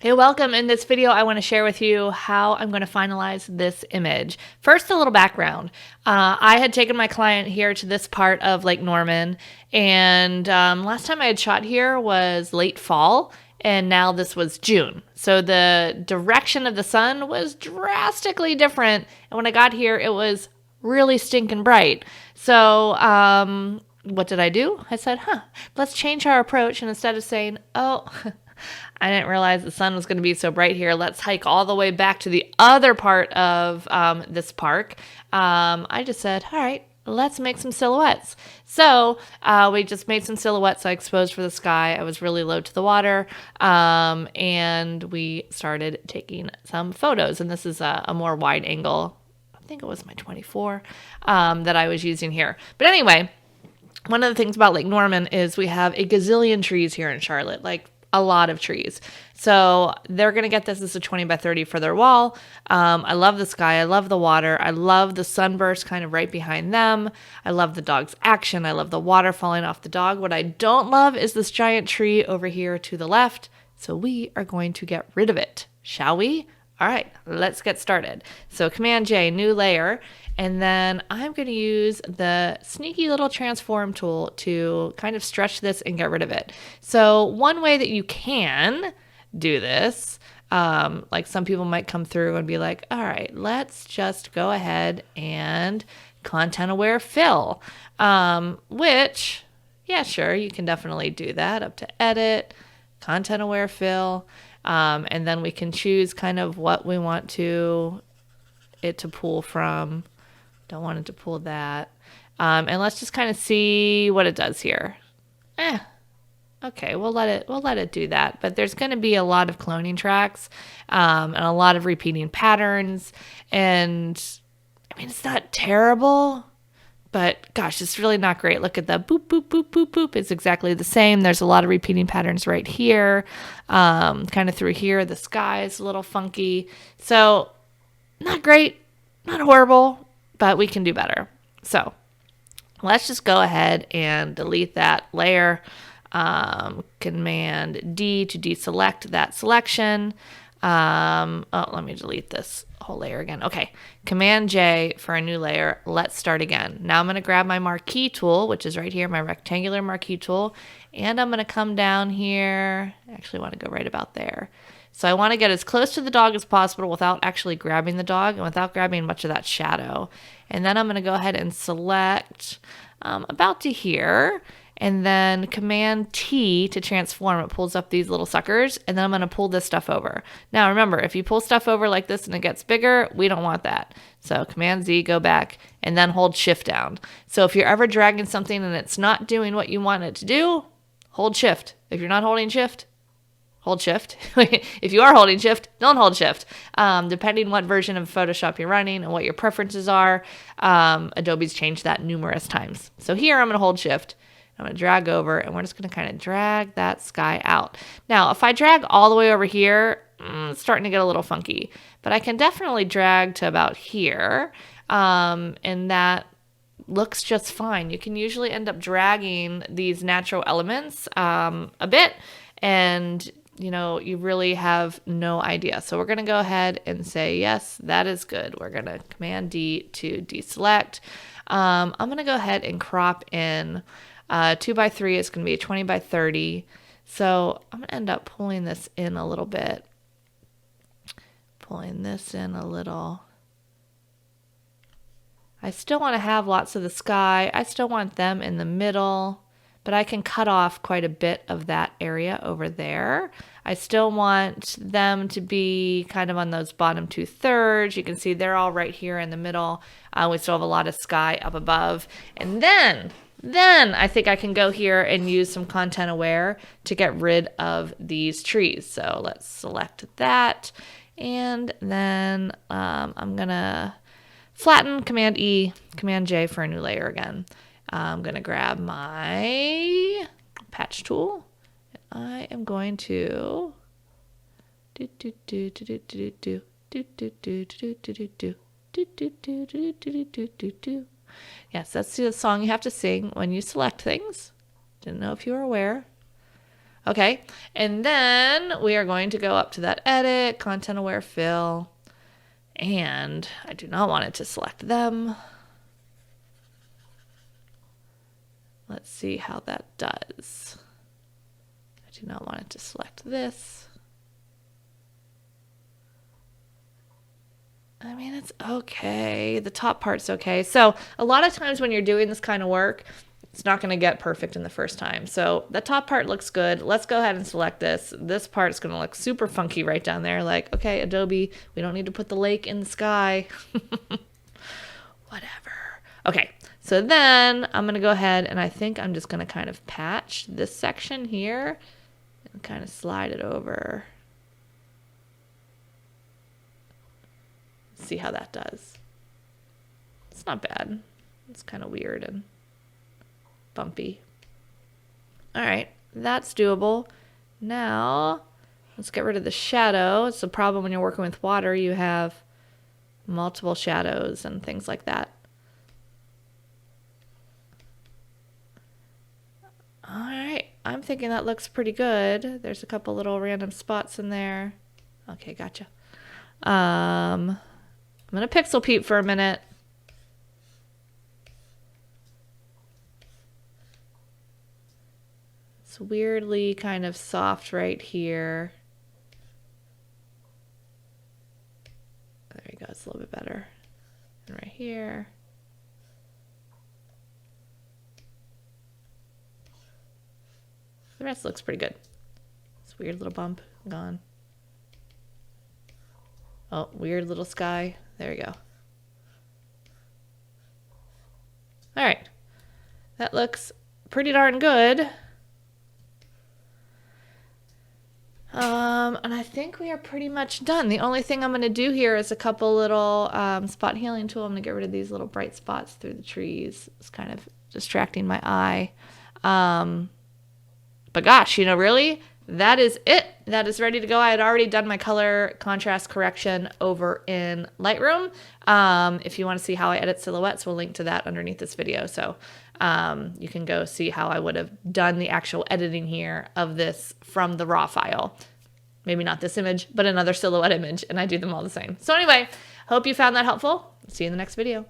Hey, welcome. In this video, I want to share with you how I'm going to finalize this image. First, a little background. I had taken my client here to this part of Lake Norman, and last time I had shot here was late fall, and now this was June. So the direction of the sun was drastically different, and when I got here, it was really stinking bright. So what did I do? I said, let's change our approach, and instead of saying, oh, I didn't realize the sun was going to be so bright here. Let's hike all the way back to the other part of this park. I just said, all right, let's make some silhouettes. So we just made some silhouettes I exposed for the sky. I was really low to the water. And we started taking some photos. And this is a more wide angle. I think it was my 24 that I was using here. But anyway, one of the things about Lake Norman is we have a gazillion trees here in Charlotte, like a lot of trees. So they're going to get this as a 20 by 30 for their wall. I love the sky. I love the water. I love the sunburst kind of right behind them. I love the dog's action. I love the water falling off the dog. What I don't love is this giant tree over here to the left. So we are going to get rid of it. Shall we? All right, let's get started. So Command J, new layer. And then I'm going to use the sneaky little transform tool to kind of stretch this and get rid of it. So one way that you can do this, like some people might come through and be like, all right, let's just go ahead and content aware fill, which, yeah, sure, you can definitely do that. Up to edit, content aware fill. And then we can choose kind of what we want it to pull from. Don't want it to pull that. And let's just kind of see what it does here. Okay, we'll let it do that. But there's going to be a lot of cloning tracks, and a lot of repeating patterns. And I mean, it's not terrible, but gosh, it's really not great. Look at the boop, boop, boop, boop, boop. It's exactly the same. There's a lot of repeating patterns right here, kind of through here. The sky is a little funky. So not great, not horrible, but we can do better. So let's just go ahead and delete that layer. Command D to deselect that selection. Let me delete this whole layer again. Okay, Command J for a new layer. Let's start again. Now I'm going to grab my marquee tool, which is right here, my rectangular marquee tool, and I'm going to come down here. I actually want to go right about there. So I want to get as close to the dog as possible without actually grabbing the dog and without grabbing much of that shadow. And then I'm going to go ahead and select about to here. And then Command T to transform. It pulls up these little suckers. And then I'm going to pull this stuff over. Now remember, if you pull stuff over like this and it gets bigger, we don't want that. So Command Z, go back, and then hold Shift down. So if you're ever dragging something and it's not doing what you want it to do, hold Shift. If you're not holding Shift, hold Shift. If you are holding Shift, don't hold Shift. Depending what version of Photoshop you're running and what your preferences are, Adobe's changed that numerous times. So here I'm going to hold Shift. I'm going to drag over, and we're just going to kind of drag that sky out. Now, if I drag all the way over here, it's starting to get a little funky. But I can definitely drag to about here, and that looks just fine. You can usually end up dragging these natural elements a bit, and you really have no idea. So we're going to go ahead and say, yes, that is good. We're going to Command D to deselect. I'm going to go ahead and crop in 2 by 3. It's going to be a 20 by 30. So I'm going to end up pulling this in a little bit. Pulling this in a little. I still want to have lots of the sky. I still want them in the middle. But I can cut off quite a bit of that area over there. I still want them to be kind of on those bottom 2/3. You can see they're all right here in the middle. We still have a lot of sky up above. And then I think I can go here and use some content aware to get rid of these trees. So let's select that. And then I'm going to flatten, Command E, Command J for a new layer again. I'm going to grab my patch tool. I am going to yes, that's the song you have to sing when you select things. Didn't know if you were aware. Okay, and then we are going to go up to that edit, content aware fill, and I do not want it to select them. Let's see how that does. I do not want it to select this. I mean, it's okay. The top part's okay. So a lot of times when you're doing this kind of work, it's not going to get perfect in the first time. So the top part looks good. Let's go ahead and select this. This part is going to look super funky right down there. Like, okay, Adobe, we don't need to put the lake in the sky. Whatever. Okay, so then I'm going to go ahead and I think I'm just going to kind of patch this section here and kind of slide it over. See how that does. It's not bad. It's kind of weird and bumpy. All right, that's doable. Now, let's get rid of the shadow. It's a problem when you're working with water. You have multiple shadows and things like that. All right, I'm thinking that looks pretty good. There's a couple little random spots in there. Okay, gotcha. I'm going to pixel peep for a minute. It's weirdly kind of soft right here. There you go, it's a little bit better. And right here. The rest looks pretty good. This weird little bump, gone. Oh, weird little sky. There we go. All right. That looks pretty darn good. And I think we are pretty much done. The only thing I'm going to do here is a couple little spot healing tool. I'm going to get rid of these little bright spots through the trees. It's kind of distracting my eye. But gosh, you know, really, that is it. That is ready to go. I had already done my color contrast correction over in Lightroom. If you want to see how I edit silhouettes, we'll link to that underneath this video. So you can go see how I would have done the actual editing here of this from the raw file. Maybe not this image, but another silhouette image, and I do them all the same. So anyway, hope you found that helpful. See you in the next video.